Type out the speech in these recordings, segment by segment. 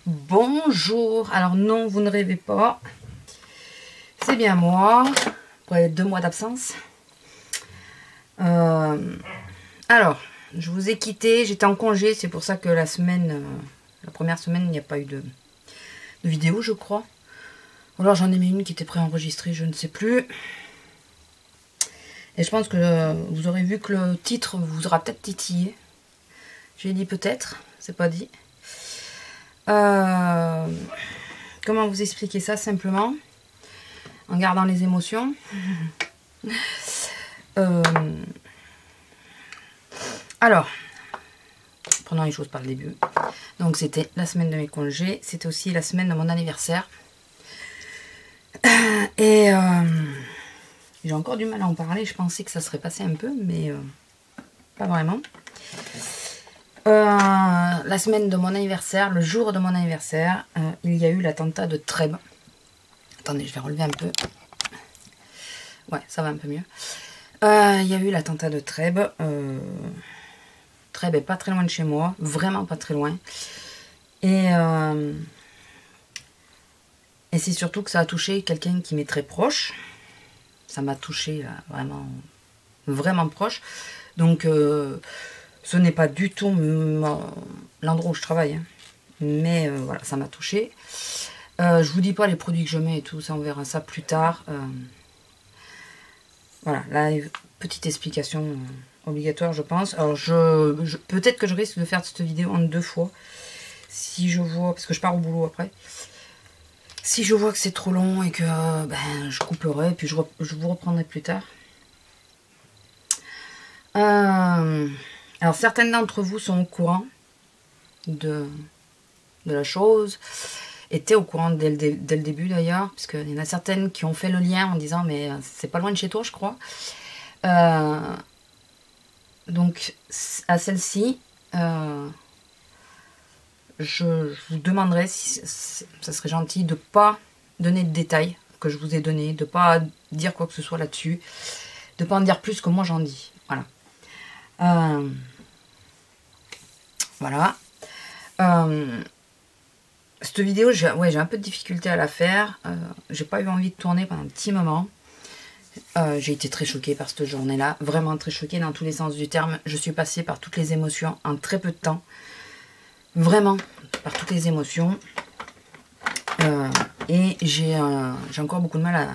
Bonjour. Alors non, vous ne rêvez pas. C'est bien moi. Après 2 mois d'absence. Alors, je vous ai quitté. J'étais en congé. C'est pour ça que la première semaine, il n'y a pas eu de vidéo, je crois. Alors j'en ai mis une qui était préenregistrée, je ne sais plus. Et je pense que vous aurez vu que le titre vous aura peut-être titillé. J'ai dit peut-être, c'est pas dit. Comment vous expliquer ça simplement en gardant les émotions. Alors, prenons les choses par le début. Donc c'était la semaine de mes congés, c'était aussi la semaine de mon anniversaire. Et j'ai encore du mal à en parler, je pensais que ça serait passé un peu, mais pas vraiment. La semaine de mon anniversaire, le jour de mon anniversaire, il y a eu l'attentat de Trèbes. Attendez, je vais relever un peu. Ouais, ça va un peu mieux. Il y a eu l'attentat de Trèbes. Trèbes est pas très loin de chez moi, vraiment pas très loin. Et c'est surtout que ça a touché quelqu'un qui m'est très proche. Ça m'a touché vraiment, vraiment proche. Donc, ce n'est pas du tout l'endroit où je travaille. Hein. Mais voilà, ça m'a touché. Je vous dis pas les produits que je mets et tout, ça on verra ça plus tard. Voilà, là, petite explication obligatoire, je pense. Alors, peut-être que je risque de faire cette vidéo en 2 fois. Si je vois, parce que je pars au boulot après. Si je vois que c'est trop long et que je couperai, et puis je vous reprendrai plus tard. Alors, certaines d'entre vous sont au courant de la chose, étaient au courant dès le début d'ailleurs, puisqu'il y en a certaines qui ont fait le lien en disant mais c'est pas loin de chez toi, je crois. Donc, à celle-ci, je vous demanderai si ça serait gentil de ne pas donner de détails que je vous ai donnés, de ne pas dire quoi que ce soit là-dessus, de ne pas en dire plus que moi j'en dis. Voilà. Voilà. Cette vidéo, j'ai un peu de difficulté à la faire. J'ai pas eu envie de tourner pendant un petit moment. J'ai été très choquée par cette journée-là. Vraiment très choquée dans tous les sens du terme. Je suis passée par toutes les émotions en très peu de temps. Vraiment, par toutes les émotions. Et j'ai encore beaucoup de mal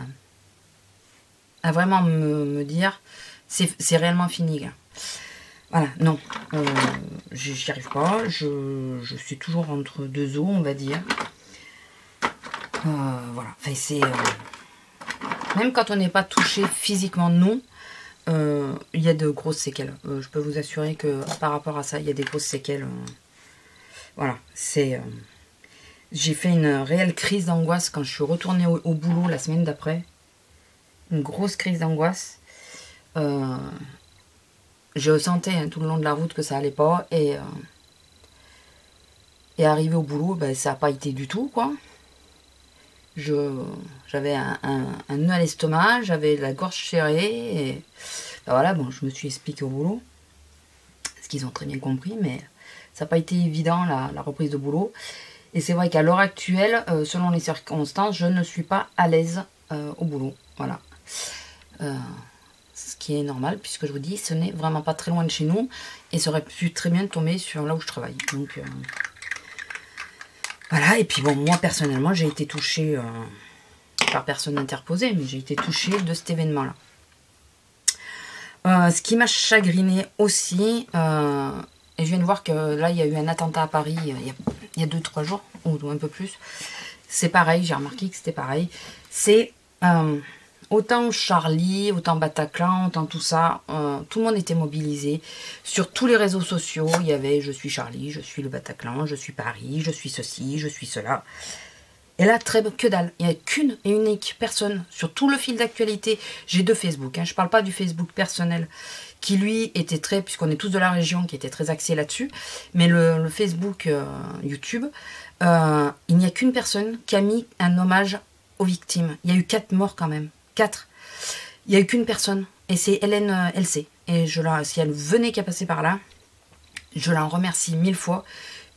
à vraiment me dire c'est réellement fini. Là. Voilà, non. J'y arrive pas. Je suis toujours entre 2 eaux, on va dire. Voilà. Enfin, c'est... même quand on n'est pas touché physiquement, non. Il y a de grosses séquelles. Je peux vous assurer que par rapport à ça, il y a des grosses séquelles. Voilà, c'est... j'ai fait une réelle crise d'angoisse quand je suis retournée au boulot la semaine d'après. Une grosse crise d'angoisse. Je sentais hein, tout le long de la route que ça allait pas. Et arrivé au boulot, ça n'a pas été du tout, quoi. J'avais un nœud à l'estomac, j'avais la gorge serrée. Et voilà, bon, je me suis expliqué au boulot. Ce qu'ils ont très bien compris, mais ça n'a pas été évident la reprise de boulot. Et c'est vrai qu'à l'heure actuelle, selon les circonstances, je ne suis pas à l'aise au boulot. Voilà. Ce qui est normal, puisque je vous dis, ce n'est vraiment pas très loin de chez nous. Et ça aurait pu très bien tomber sur là où je travaille. Donc, voilà. Et puis bon, moi, personnellement, j'ai été touchée, par personne interposée, mais j'ai été touchée de cet événement-là. Ce qui m'a chagrinée aussi... et je viens de voir que là, il y a eu un attentat à Paris il y a 2-3 jours, ou un peu plus. C'est pareil, j'ai remarqué que c'était pareil. C'est autant Charlie, autant Bataclan, autant tout ça. Tout le monde était mobilisé. Sur tous les réseaux sociaux, il y avait « Je suis Charlie, je suis le Bataclan, je suis Paris, je suis ceci, je suis cela ». Et là, que dalle. Il n'y a qu'une et unique personne sur tout le fil d'actualité. J'ai 2 Facebook. Hein, je ne parle pas du Facebook personnel qui, lui, était très... puisqu'on est tous de la région, qui était très axé là-dessus. Mais le Facebook YouTube, il n'y a qu'une personne qui a mis un hommage aux victimes. Il y a eu 4 morts quand même. 4. Il n'y a eu qu'une personne. Et c'est Hélène LC. Et si elle venait qu'à passer par là, je la remercie 1000 fois.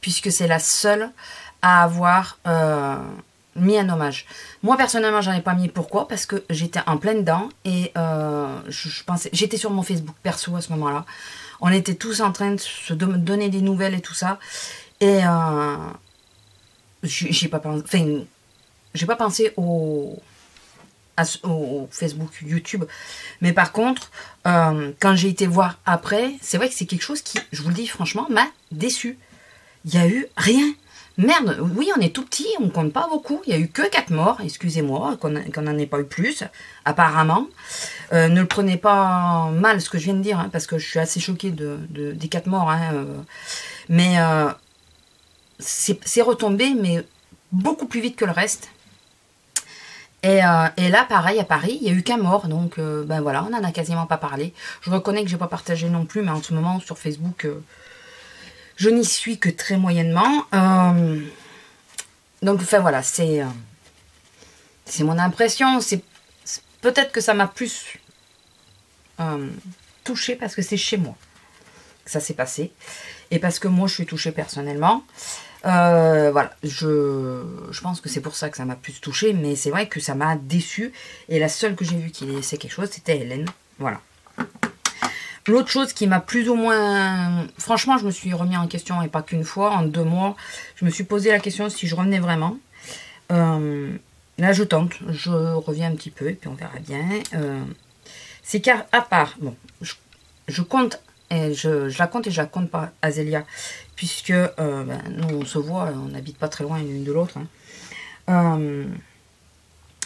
Puisque c'est la seule à avoir mis un hommage. Moi personnellement j'en ai pas mis, pourquoi? Parce que j'étais en pleine dedans et je pensais, j'étais sur mon Facebook perso à ce moment-là, on était tous en train de se donner des nouvelles et tout ça, et j'ai pas pensé, enfin j'ai pas pensé au Facebook, YouTube, mais par contre quand j'ai été voir après, c'est vrai que c'est quelque chose qui, je vous le dis franchement, m'a déçu. Il y a eu rien. Merde, oui, on est tout petit, on compte pas beaucoup. Il y a eu que 4 morts, excusez-moi, qu'on n'en ait pas eu plus, apparemment. Ne le prenez pas mal ce que je viens de dire, hein, parce que je suis assez choquée des 4 morts. Hein, mais c'est retombé, mais beaucoup plus vite que le reste. Et là, pareil, à Paris, il n'y a eu qu'un mort, donc ben voilà, on n'en a quasiment pas parlé. Je reconnais que je n'ai pas partagé non plus, mais en ce moment, sur Facebook... je n'y suis que très moyennement. Donc, enfin, voilà, c'est mon impression. Peut-être que ça m'a plus touchée parce que c'est chez moi que ça s'est passé. Et parce que moi, je suis touchée personnellement. Voilà, je pense que c'est pour ça que ça m'a plus touchée. Mais c'est vrai que ça m'a déçue. Et la seule que j'ai vue qui laissait quelque chose, c'était Hélène. Voilà. L'autre chose qui m'a plus ou moins... Franchement, je me suis remis en question, et pas qu'une fois, en 2 mois. Je me suis posé la question si je revenais vraiment. Là, je tente. Je reviens un petit peu, et puis on verra bien. C'est qu'à part... Bon, je compte, et je la compte et je la compte pas, Azélia. Puisque nous, on se voit, on n'habite pas très loin l'une de l'autre. Hein.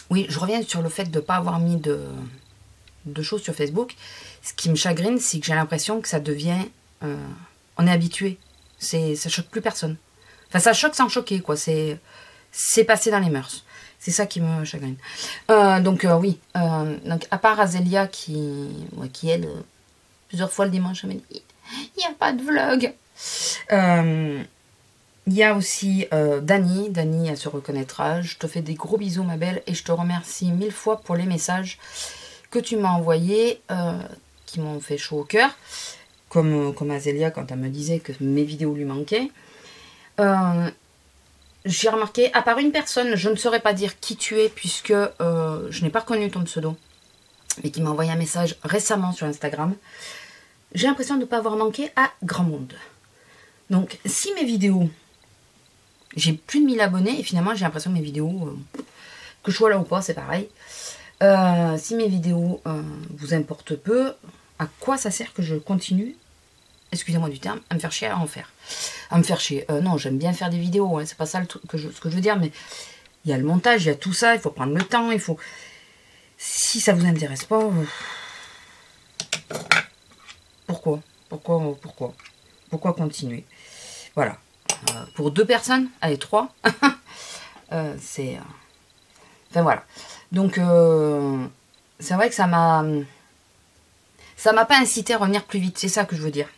Oui, je reviens sur le fait de ne pas avoir mis de choses sur Facebook. Ce qui me chagrine, c'est que j'ai l'impression que ça devient... on est habitué. Ça choque plus personne. Enfin, ça choque sans choquer, quoi. C'est passé dans les mœurs. C'est ça qui me chagrine. Donc, oui. Donc, à part Azélia qui elle, plusieurs fois le dimanche, elle m'a dit, il n'y a pas de vlog. Il y a aussi Dani. Dani, elle se reconnaîtra. Je te fais des gros bisous, ma belle. Et je te remercie 1000 fois pour les messages que tu m'as envoyés, qui m'ont fait chaud au cœur, comme Azélia quand elle me disait que mes vidéos lui manquaient. J'ai remarqué, à part une personne, je ne saurais pas dire qui tu es, puisque je n'ai pas reconnu ton pseudo, mais qui m'a envoyé un message récemment sur Instagram. J'ai l'impression de ne pas avoir manqué à grand monde. Donc, si mes vidéos... J'ai plus de 1000 abonnés, et finalement, j'ai l'impression que mes vidéos, que je sois là ou pas, c'est pareil. Si mes vidéos vous importent peu, à quoi ça sert que je continue, excusez-moi du terme, à me faire chier à en faire? À me faire chier. Non, j'aime bien faire des vidéos, hein, c'est pas ça ce que je veux dire, mais il y a le montage, il y a tout ça, il faut prendre le temps, il faut... Si ça vous intéresse pas... Pourquoi continuer? Voilà. Pour 2 personnes, allez, 3, c'est... Enfin, voilà. Donc, c'est vrai que ça m'a pas incité à revenir plus vite. C'est ça que je veux dire.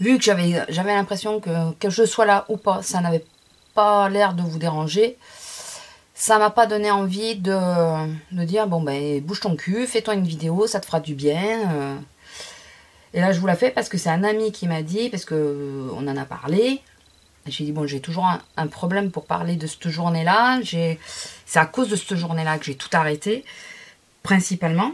Vu que j'avais l'impression que je sois là ou pas, ça n'avait pas l'air de vous déranger. Ça m'a pas donné envie de dire, bon, ben, bouge ton cul, fais-toi une vidéo, ça te fera du bien. Et là, je vous la fais parce que c'est un ami qui m'a dit, parce que on en a parlé. J'ai dit, bon, j'ai toujours un problème pour parler de cette journée-là. C'est à cause de cette journée-là que j'ai tout arrêté, principalement.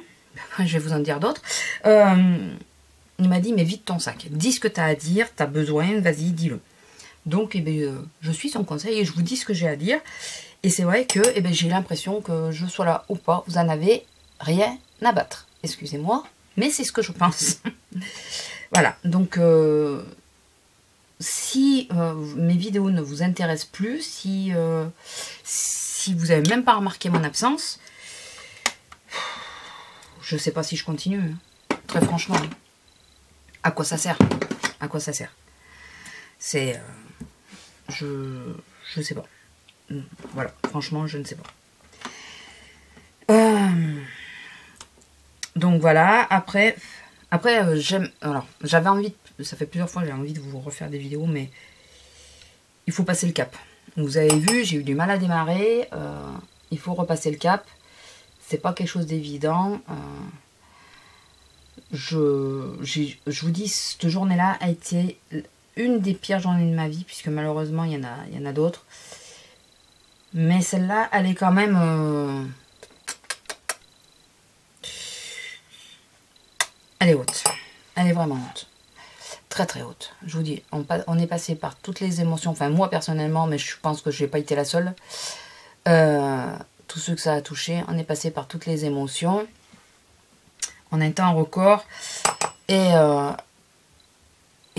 Je vais vous en dire d'autres. Il m'a dit, mais vide ton sac. Dis ce que tu as à dire, tu as besoin, vas-y, dis-le. Donc, eh ben, je suis son conseil et je vous dis ce que j'ai à dire. Et c'est vrai que eh ben, j'ai l'impression que je sois là ou pas, vous en avez rien à battre. Excusez-moi, mais c'est ce que je pense. Voilà, donc... si mes vidéos ne vous intéressent plus, si vous n'avez même pas remarqué mon absence, je ne sais pas si je continue. Hein. Très franchement. À quoi ça sert? À quoi ça sert? C'est... je sais pas. Voilà, franchement, je ne sais pas. Donc voilà, après j'aime... Alors, j'avais envie... Ça fait plusieurs fois que j'ai envie de vous refaire des vidéos, mais il faut passer le cap. Vous avez vu, j'ai eu du mal à démarrer. Il faut repasser le cap. C'est pas quelque chose d'évident. Je vous dis, cette journée-là a été une des pires journées de ma vie, puisque malheureusement, il y en a d'autres. Mais celle-là, elle est quand même... Elle est haute. Elle est vraiment haute. Très très haute. Je vous dis, on est passé par toutes les émotions. Enfin, moi personnellement, mais je pense que je n'ai pas été la seule. Tous ceux que ça a touché, on est passé par toutes les émotions. On a un temps record. Et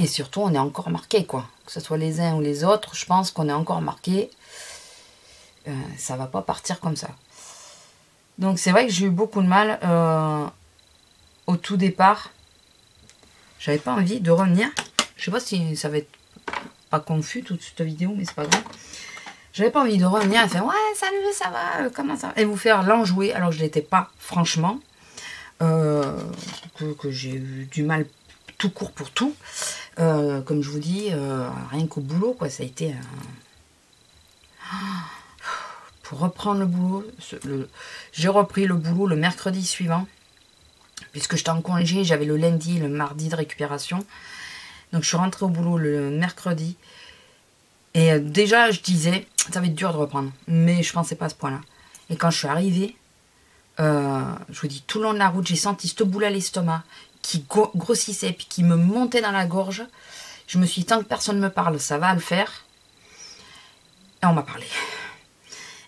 surtout, on est encore marqué, quoi. Que ce soit les uns ou les autres, je pense qu'on est encore marqué. Ça va pas partir comme ça. Donc c'est vrai que j'ai eu beaucoup de mal au tout départ. J'avais pas envie de revenir. Je sais pas si ça va être pas confus toute cette vidéo, mais c'est pas grave. J'avais pas envie de revenir et faire ouais salut, ça va, comment ça va, et vous faire l'enjouer alors que je l'étais pas, franchement. Que j'ai eu du mal tout court pour tout. Comme je vous dis, rien qu'au boulot, quoi, ça a été pour reprendre le boulot. J'ai repris le boulot le mercredi suivant, puisque j'étais en congé, j'avais le lundi et le mardi de récupération. Donc je suis rentrée au boulot le mercredi. Et déjà, je disais, ça va être dur de reprendre. Mais je pensais pas à ce point-là. Et quand je suis arrivée, je vous dis, tout le long de la route, j'ai senti cette boule à l'estomac qui grossissait puis qui me montait dans la gorge. Je me suis dit, tant que personne me parle, ça va le faire. Et on m'a parlé.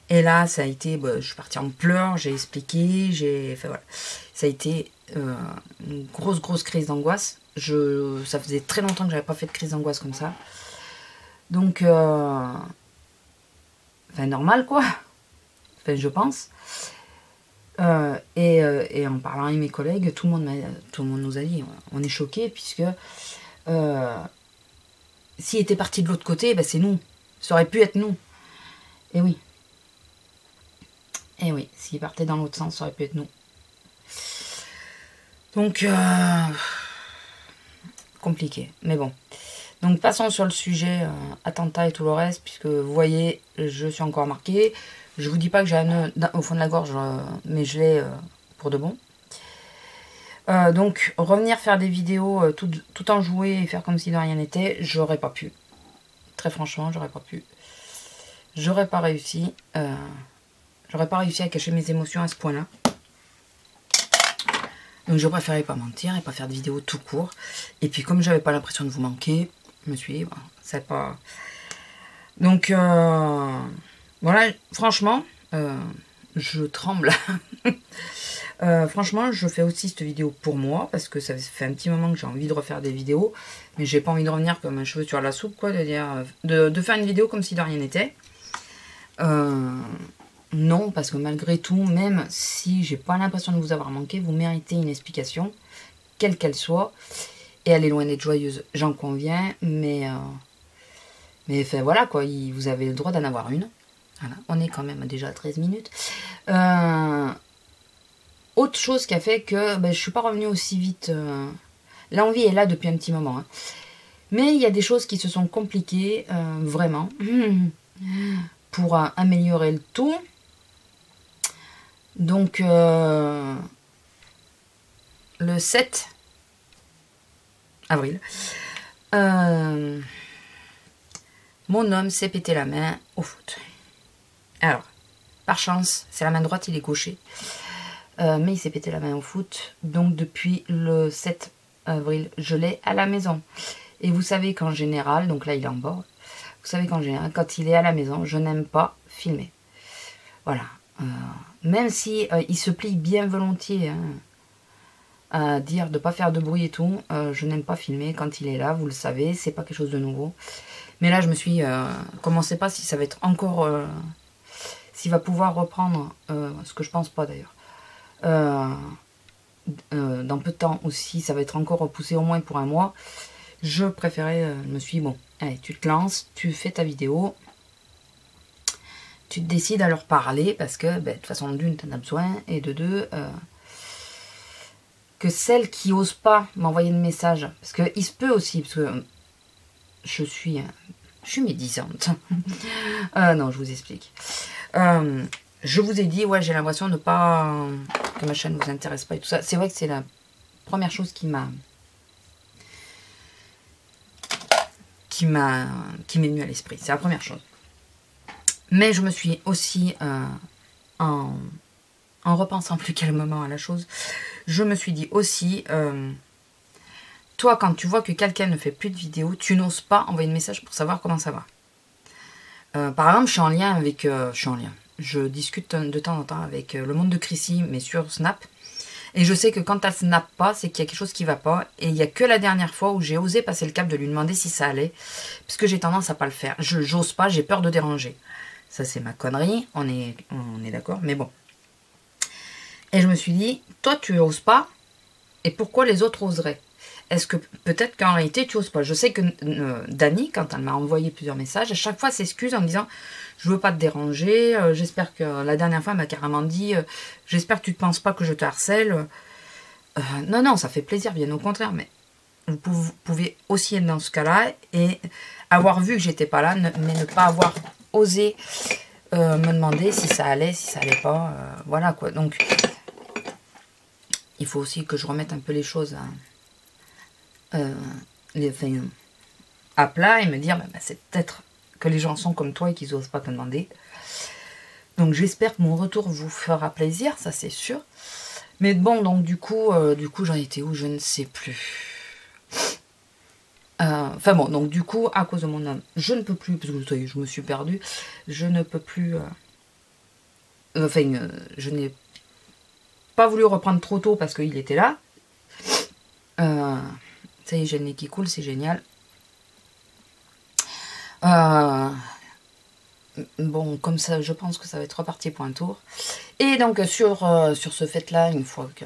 Et là, ça a été, je suis partie en pleurs, j'ai expliqué, enfin, voilà. Ça a été une grosse crise d'angoisse. Ça faisait très longtemps que j'avais pas fait de crise d'angoisse comme ça. Donc, enfin, normal, quoi. Enfin, je pense. Et en parlant avec mes collègues, tout le monde nous a dit, on est choqués, puisque s'il était parti de l'autre côté, ben c'est nous. Ça aurait pu être nous. Et oui. Et oui, s'il partait dans l'autre sens, ça aurait pu être nous. Donc, compliqué. Mais bon. Donc, passons sur le sujet attentat et tout le reste, puisque vous voyez, je suis encore marquée. Je vous dis pas que j'ai un nœud au fond de la gorge, mais je l'ai pour de bon. Donc, revenir faire des vidéos tout enjouées et faire comme si de rien n'était, j'aurais pas pu. Très franchement, j'aurais pas pu. J'aurais pas réussi. J'aurais pas réussi à cacher mes émotions à ce point-là. Donc, je préférais pas mentir et pas faire de vidéos tout court. Et puis, comme j'avais pas l'impression de vous manquer, je me suis dit, voilà, c'est pas... Donc, voilà, franchement, je tremble. Franchement, je fais aussi cette vidéo pour moi, parce que ça fait un petit moment que j'ai envie de refaire des vidéos, mais j'ai pas envie de revenir comme un cheveu sur la soupe, quoi, de faire une vidéo comme si de rien n'était. Non, parce que malgré tout, même si j'ai pas l'impression de vous avoir manqué, vous méritez une explication, quelle qu'elle soit, et elle est loin d'être joyeuse, j'en conviens, mais enfin, voilà, quoi, vous avez le droit d'en avoir une. Voilà, on est quand même déjà à 13 minutes. Autre chose qui a fait que je ne suis pas revenue aussi vite. L'envie est là depuis un petit moment. Hein. Mais il y a des choses qui se sont compliquées, vraiment, pour améliorer le tout. Donc, le 7 avril, mon homme s'est pété la main au foot. Alors, par chance, c'est la main droite, il est gaucher. Mais il s'est pété la main au foot. Donc depuis le 7 avril, je l'ai à la maison. Et vous savez qu'en général, donc là il est en bord, vous savez qu'en général, quand il est à la maison, je n'aime pas filmer. Voilà. Même si il se plie bien volontiers hein, à dire de ne pas faire de bruit et tout, je n'aime pas filmer quand il est là, vous le savez, c'est pas quelque chose de nouveau. Mais là je me suis... comme on ne sait pas si ça va être encore... s'il va pouvoir reprendre, ce que je pense pas d'ailleurs. Dans peu de temps aussi, ça va être encore repoussé au moins pour un mois. Je préférais, je me suis dit, bon, allez, tu te lances, tu fais ta vidéo, tu te décides à leur parler, parce que, de toute façon, d'une, tu en as besoin, et de deux, que celles qui n'osent pas m'envoyer de message, parce qu'il se peut aussi, parce que je suis médisante. Non, je vous explique. Je vous ai dit, ouais, j'ai l'impression de pas... que ma chaîne ne vous intéresse pas et tout ça. C'est vrai que c'est la première chose qui m'a... qui m'est venue à l'esprit. C'est la première chose. Mais je me suis aussi, en repensant plus calmement à la chose, je me suis dit aussi, toi, quand tu vois que quelqu'un ne fait plus de vidéos, tu n'oses pas envoyer de message pour savoir comment ça va. Par exemple, je suis en lien avec... je discute de temps en temps avec le monde de Chrissy, mais sur Snap. Et je sais que quand elle snap pas, c'est qu'il y a quelque chose qui va pas. Et il n'y a que la dernière fois où j'ai osé passer le cap de lui demander si ça allait. Parce que j'ai tendance à pas le faire. J'ose pas, j'ai peur de déranger. Ça, c'est ma connerie. On est d'accord, mais bon. Et je me suis dit, toi, tu oses pas. Et pourquoi les autres oseraient? Est-ce que peut-être qu'en réalité, tu oses pas? Je sais que Dani, quand elle m'a envoyé plusieurs messages, à chaque fois, elle s'excuse en me disant, je veux pas te déranger. J'espère que la dernière fois, elle m'a carrément dit, j'espère que tu ne penses pas que je te harcèle. Non, non, ça fait plaisir, bien au contraire. Mais vous pouvez aussi être dans ce cas-là et avoir vu que j'étais pas là, mais ne pas avoir osé me demander si ça allait, si ça allait pas. Voilà quoi. Donc, il faut aussi que je remette un peu les choses à plat et me dire, bah, c'est peut-être que les gens sont comme toi et qu'ils n'osent pas te demander. Donc j'espère que mon retour vous fera plaisir, ça c'est sûr. Mais bon, donc du coup j'en étais où, je ne sais plus. Enfin bon, donc du coup, à cause de mon homme, je ne peux plus, parce que vous savez, je me suis perdue, je ne peux plus... je n'ai pas voulu reprendre trop tôt parce qu'il était là. Ça y est, j'ai le nez qui coule, c'est génial. Bon, comme ça, je pense que ça va être reparti pour un tour. Et donc, sur ce fait-là, une fois que...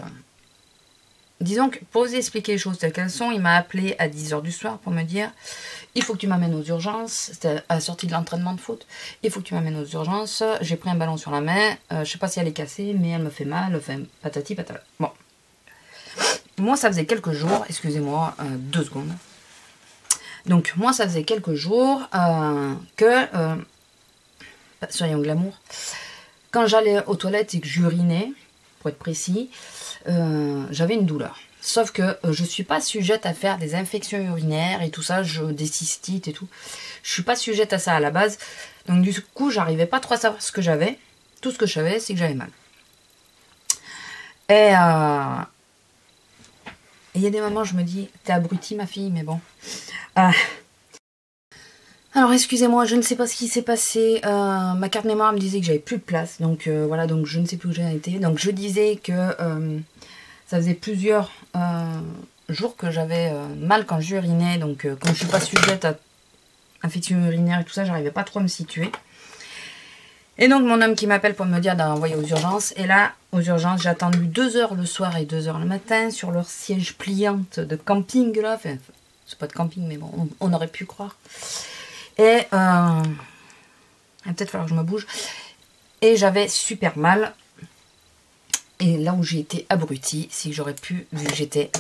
Disons que, pour vous expliquer les choses telles qu'elles sont, il m'a appelé à 10 h du soir pour me dire « Il faut que tu m'amènes aux urgences. » C'était à la sortie de l'entraînement de foot. « Il faut que tu m'amènes aux urgences. J'ai pris un ballon sur la main. Je sais pas si elle est cassée, mais elle me fait mal. » Enfin, patati patata. Bon. Moi, ça faisait quelques jours. Excusez-moi, 2 secondes. Donc, moi, ça faisait quelques jours que... soyons glamour. Quand j'allais aux toilettes et que j'urinais, pour être précis, j'avais une douleur. Sauf que je ne suis pas sujette à faire des infections urinaires et tout ça, des cystites et tout. Je suis pas sujette à ça à la base. Donc du coup, j'arrivais pas trop à savoir ce que j'avais. Tout ce que je savais, c'est que j'avais mal. Et il y a des moments, je me dis, t'es abrutie ma fille, mais bon. Alors excusez-moi, je ne sais pas ce qui s'est passé. Ma carte mémoire me disait que j'avais plus de place. Donc voilà, donc je ne sais plus où j'ai été. Donc je disais que ça faisait plusieurs jours que j'avais mal quand j'urinais. Donc comme je suis pas sujette à infection urinaire et tout ça, j'arrivais pas trop à me situer. Et donc mon homme qui m'appelle pour me dire d'envoyer aux urgences. Et là, aux urgences, j'ai attendu 2 h le soir et 2 h le matin sur leur siège pliante de camping là. Enfin, c'est pas de camping, mais bon, on aurait pu croire. Et il va peut-être falloir que je me bouge. Et j'avais super mal. Et là où j'ai été abrutie, c'est que j'aurais pu, vu que j'étais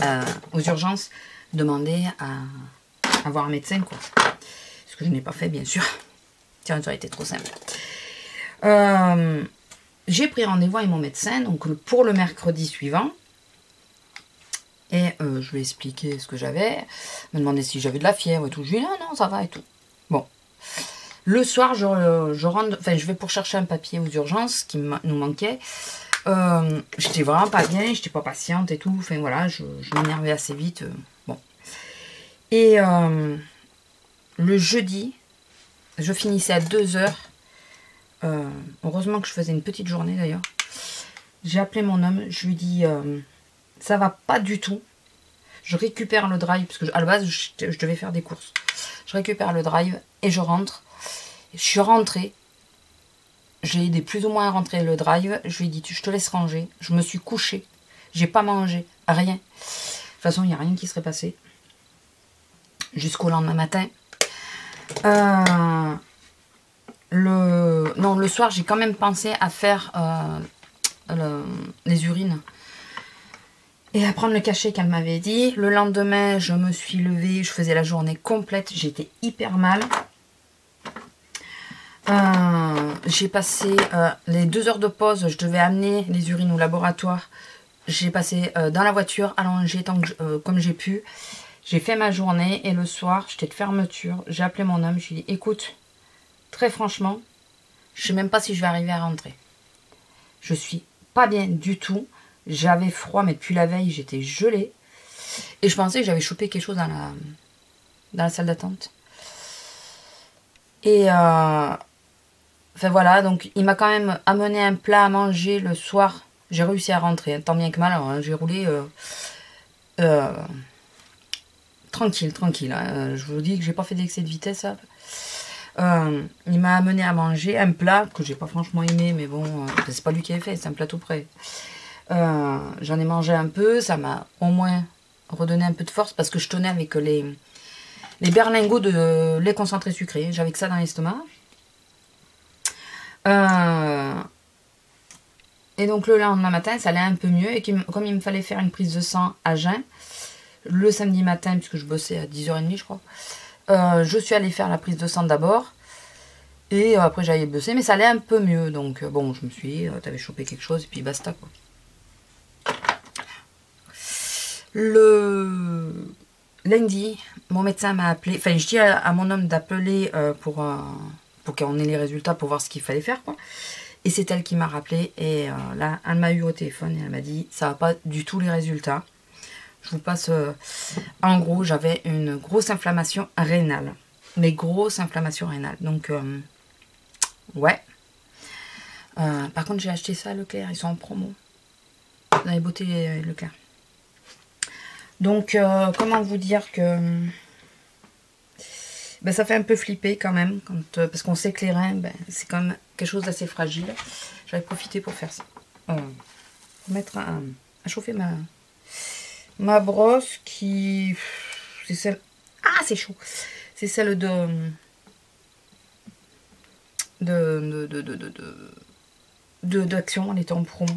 aux urgences, demander à voir un médecin, quoi. Ce que je n'ai pas fait, bien sûr. Tiens, ça aurait été trop simple. J'ai pris rendez-vous avec mon médecin, donc pour le mercredi suivant. Et je lui ai expliqué ce que j'avais. Me demandé si j'avais de la fièvre et tout. Je lui ai dit non, ça va et tout. Bon, le soir, je rentre, enfin, je vais pour chercher un papier aux urgences qui nous manquait. J'étais vraiment pas bien, j'étais pas patiente et tout. Enfin voilà, je m'énervais assez vite. Bon. Et le jeudi, je finissais à 2 h. Heureusement que je faisais une petite journée d'ailleurs. J'ai appelé mon homme, je lui dis ça va pas du tout. Je récupère le drive, parce que à la base, je devais faire des courses. Je récupère le drive et je rentre. Je suis rentrée. J'ai aidé plus ou moins à rentrer le drive. Je lui ai dit, je te laisse ranger. Je me suis couchée. J'ai pas mangé. Rien. De toute façon, il n'y a rien qui serait passé. Jusqu'au lendemain matin. Le soir, j'ai quand même pensé à faire les urines. Et à prendre le cachet qu'elle m'avait dit. Le lendemain, je me suis levée, je faisais la journée complète, j'étais hyper mal. J'ai passé les 2 heures de pause, je devais amener les urines au laboratoire. J'ai passé dans la voiture, allongée comme j'ai pu. J'ai fait ma journée et le soir, j'étais de fermeture. J'ai appelé mon homme, je lui ai dit, écoute, très franchement, je sais même pas si je vais arriver à rentrer. Je suis pas bien du tout. J'avais froid, mais depuis la veille, j'étais gelée. Et je pensais que j'avais chopé quelque chose dans la salle d'attente. Et enfin voilà, donc il m'a quand même amené un plat à manger le soir. J'ai réussi à rentrer, tant bien que mal. Alors, hein, j'ai roulé tranquille. Hein. Je vous dis que j'ai pas fait d'excès de vitesse. Il m'a amené à manger un plat que j'ai pas franchement aimé, mais bon, c'est pas lui qui avait fait, c'est un plat tout prêt. J'en ai mangé un peu, ça m'a au moins redonné un peu de force parce que je tenais avec les berlingots de lait concentré sucré. J'avais que ça dans l'estomac. Et donc le lendemain matin, ça allait un peu mieux. Et comme il me fallait faire une prise de sang à jeun, le samedi matin, puisque je bossais à 10h30, je crois, je suis allée faire la prise de sang d'abord. Et après, j'allais bosser, mais ça allait un peu mieux. Donc bon, je me suis dit, t'avais chopé quelque chose, et puis basta, quoi. Le lundi, mon médecin m'a appelé. Enfin, je dis à mon homme d'appeler pour qu'on ait les résultats, pour voir ce qu'il fallait faire, quoi. Et c'est elle qui m'a rappelé. Et là, elle m'a eu au téléphone et elle m'a dit, ça va pas du tout les résultats. Je vous passe... en gros, j'avais une grosse inflammation rénale. Mais grosse inflammation rénale. Donc, ouais. Par contre, j'ai acheté ça à Leclerc. Ils sont en promo. Dans les beautés Leclerc. Donc, comment vous dire que... Ben, ça fait un peu flipper quand même. Parce qu'on sait que les reins, ben, c'est quand même quelque chose d'assez fragile. J'avais profité pour faire ça. Pour mettre à chauffer ma brosse qui... C'est celle... Ah, c'est chaud. C'est celle d'Action. Elle était en promo.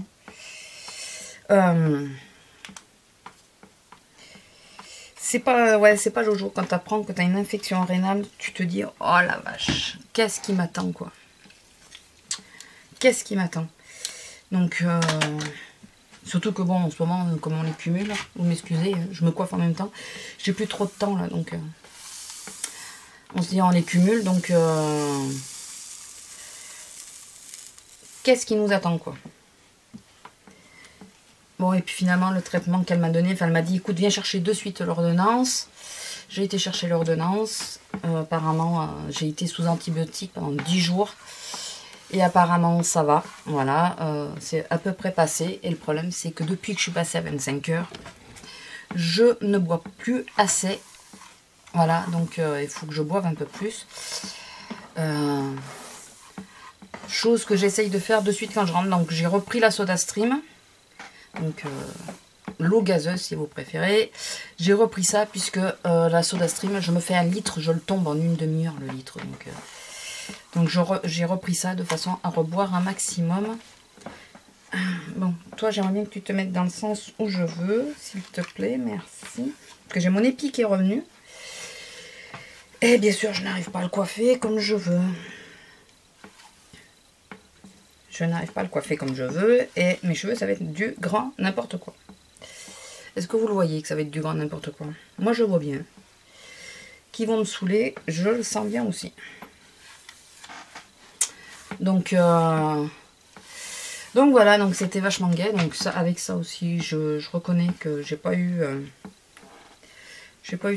C'est pas Jojo. Quand t'apprends que t'as une infection rénale, tu te dis, oh la vache, qu'est-ce qui m'attend, quoi. Qu'est-ce qui m'attend. Donc, surtout que bon, en ce moment, comme on les cumule, vous m'excusez, je me coiffe en même temps. J'ai plus trop de temps, là, donc... on se dit, on les cumule, donc... qu'est-ce qui nous attend, quoi. Bon, et puis finalement, le traitement qu'elle m'a donné, elle m'a dit, écoute, viens chercher de suite l'ordonnance. J'ai été chercher l'ordonnance. Apparemment, j'ai été sous antibiotiques pendant 10 jours. Et apparemment, ça va. Voilà, c'est à peu près passé. Et le problème, c'est que depuis que je suis passée à 25 heures, je ne bois plus assez. Voilà, donc il faut que je boive un peu plus. Chose que j'essaye de faire de suite quand je rentre. Donc, j'ai repris la SodaStream. Donc, l'eau gazeuse si vous préférez. J'ai repris ça puisque la SodaStream, je me fais 1 litre, je le tombe en une demi-heure le litre. Donc j'ai repris ça de façon à reboire un maximum. Bon, toi j'aimerais bien que tu te mettes dans le sens où je veux, s'il te plaît, merci. Parce que j'ai mon épi qui est revenu. Et bien sûr, je n'arrive pas à le coiffer comme je veux. Je n'arrive pas à le coiffer comme je veux. Et mes cheveux, ça va être du grand n'importe quoi. Est-ce que vous le voyez que ça va être du grand n'importe quoi? Moi, je vois bien. Qui vont me saouler, je le sens bien aussi. Donc voilà, donc c'était vachement gai. Donc ça, avec ça aussi, je reconnais que j'ai pas eu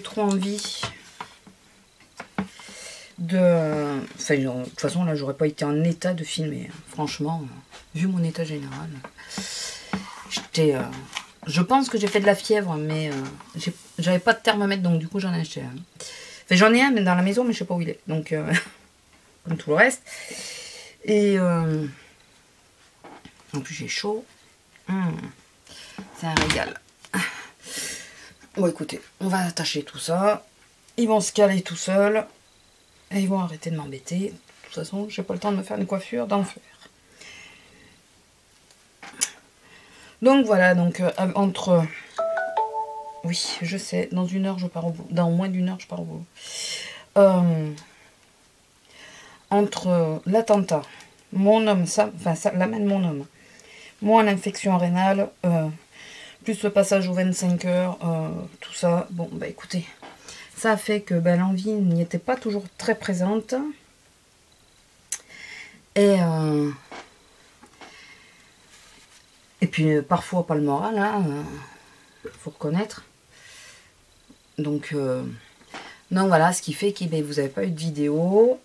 trop envie de... Enfin, de toute façon, là, j'aurais pas été en état de filmer. Franchement, vu mon état général, j'étais... je pense que j'ai fait de la fièvre, mais j'avais pas de thermomètre, donc du coup, j'en ai acheté un. Enfin, j'en ai un, mais dans la maison, mais je sais pas où il est. Donc, comme tout le reste. Et... en plus, j'ai chaud. C'est un régal. Bon, écoutez, on va attacher tout ça. Ils vont se caler tout seuls. Et ils vont arrêter de m'embêter. De toute façon, j'ai pas le temps de me faire une coiffure d'enfer. Donc voilà, donc entre... Oui, je sais, dans 1 heure, je pars au boulot. Dans moins d'1 heure, je pars au boulot. Entre l'attentat, mon homme, la main de mon homme, moi, l'infection rénale, plus le passage aux 25 heures, tout ça. Bon, bah écoutez, ça a fait que ben, l'envie n'y était pas toujours très présente. Et puis parfois pas le moral, hein, faut reconnaître. Donc voilà, ce qui fait que ben, vous n'avez pas eu de vidéo.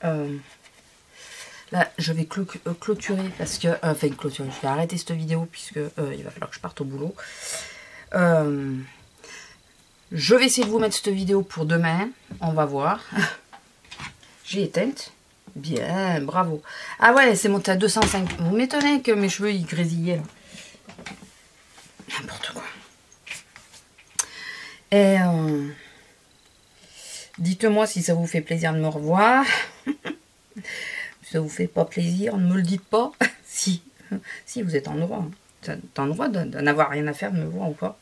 Là, je vais clôturer parce que... enfin, clôturer, je vais arrêter cette vidéo puisque il va falloir que je parte au boulot. Je vais essayer de vous mettre cette vidéo pour demain. On va voir. J'ai éteinte. Bien, bravo. Ah ouais, c'est monté à 205. Vous m'étonnez que mes cheveux, ils grésillaient. N'importe quoi. Et dites-moi si ça vous fait plaisir de me revoir. Si ça vous fait pas plaisir, ne me le dites pas. Si vous êtes en droit. Vous êtes en droit de n'avoir rien à faire, de me voir ou pas.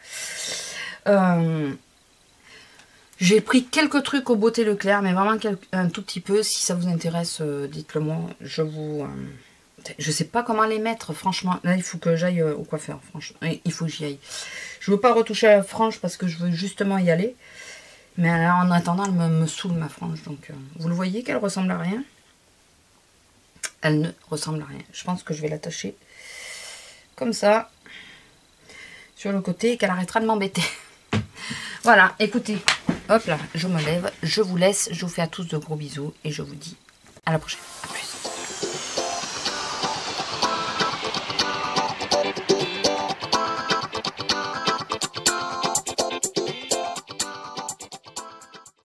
J'ai pris quelques trucs au Beauté Leclerc, mais vraiment un tout petit peu. Si ça vous intéresse, dites-le moi. Je sais pas comment les mettre, franchement. Là, il faut que j'aille au coiffeur, franchement. Il faut que j'y aille. Je veux pas retoucher la frange parce que je veux justement y aller. Mais là, en attendant, elle me saoule ma frange. Donc, vous le voyez qu'elle ressemble à rien. Elle ne ressemble à rien. Je pense que je vais l'attacher comme ça sur le côté et qu'elle arrêtera de m'embêter. Voilà, écoutez. Hop là, je me lève. Je vous laisse. Je vous fais à tous de gros bisous et je vous dis à la prochaine.